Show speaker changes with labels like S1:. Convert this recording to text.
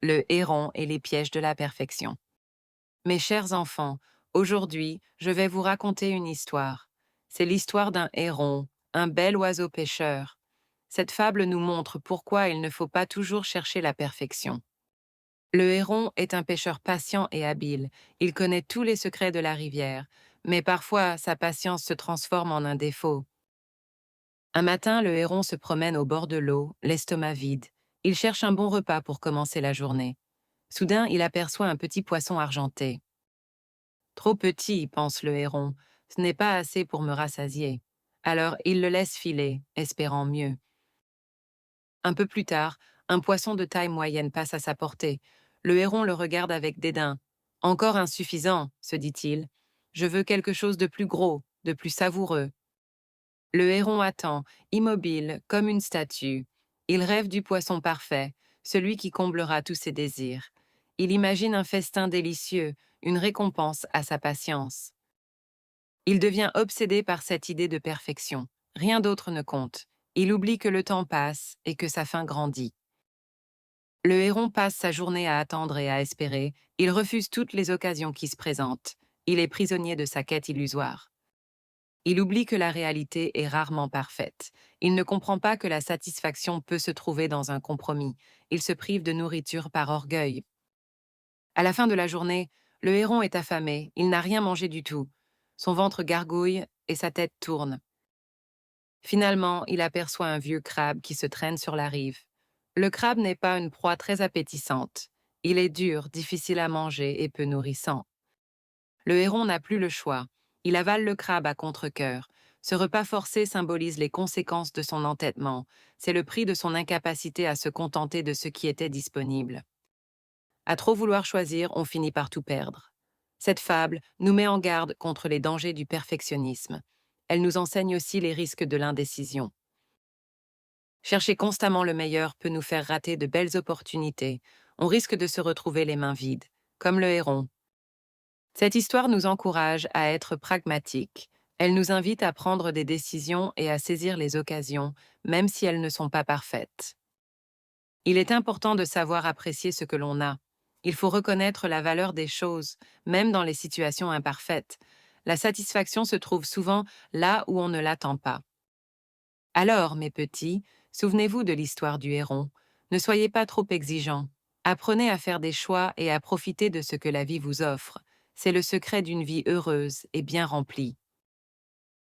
S1: le héron et les pièges de la perfection. Mes chers enfants, aujourd'hui, je vais vous raconter une histoire. C'est l'histoire d'un héron, un bel oiseau pêcheur. Cette fable nous montre pourquoi il ne faut pas toujours chercher la perfection. Le héron est un pêcheur patient et habile. Il connaît tous les secrets de la rivière, mais parfois sa patience se transforme en un défaut. Un matin, le héron se promène au bord de l'eau, l'estomac vide. Il cherche un bon repas pour commencer la journée. Soudain, il aperçoit un petit poisson argenté. Trop petit, pense le héron, ce n'est pas assez pour me rassasier. Alors il le laisse filer, espérant mieux. Un peu plus tard, un poisson de taille moyenne passe à sa portée. Le héron le regarde avec dédain. Encore insuffisant, se dit-il. Je veux quelque chose de plus gros, de plus savoureux. Le héron attend, immobile, comme une statue. Il rêve du poisson parfait, celui qui comblera tous ses désirs. Il imagine un festin délicieux, une récompense à sa patience. Il devient obsédé par cette idée de perfection. Rien d'autre ne compte. Il oublie que le temps passe et que sa faim grandit. Le héron passe sa journée à attendre et à espérer. Il refuse toutes les occasions qui se présentent. Il est prisonnier de sa quête illusoire. Il oublie que la réalité est rarement parfaite. Il ne comprend pas que la satisfaction peut se trouver dans un compromis. Il se prive de nourriture par orgueil. À la fin de la journée, le héron est affamé. Il n'a rien mangé du tout. Son ventre gargouille et sa tête tourne. Finalement, il aperçoit un vieux crabe qui se traîne sur la rive. Le crabe n'est pas une proie très appétissante. Il est dur, difficile à manger et peu nourrissant. Le héron n'a plus le choix. Il avale le crabe à contre-cœur. Ce repas forcé symbolise les conséquences de son entêtement. C'est le prix de son incapacité à se contenter de ce qui était disponible. À trop vouloir choisir, on finit par tout perdre. Cette fable nous met en garde contre les dangers du perfectionnisme. Elle nous enseigne aussi les risques de l'indécision. Chercher constamment le meilleur peut nous faire rater de belles opportunités. On risque de se retrouver les mains vides, comme le héron. Cette histoire nous encourage à être pragmatiques. Elle nous invite à prendre des décisions et à saisir les occasions, même si elles ne sont pas parfaites. Il est important de savoir apprécier ce que l'on a. Il faut reconnaître la valeur des choses, même dans les situations imparfaites. La satisfaction se trouve souvent là où on ne l'attend pas. Alors, mes petits, souvenez-vous de l'histoire du héron. Ne soyez pas trop exigeants. Apprenez à faire des choix et à profiter de ce que la vie vous offre. C'est le secret d'une vie heureuse et bien remplie.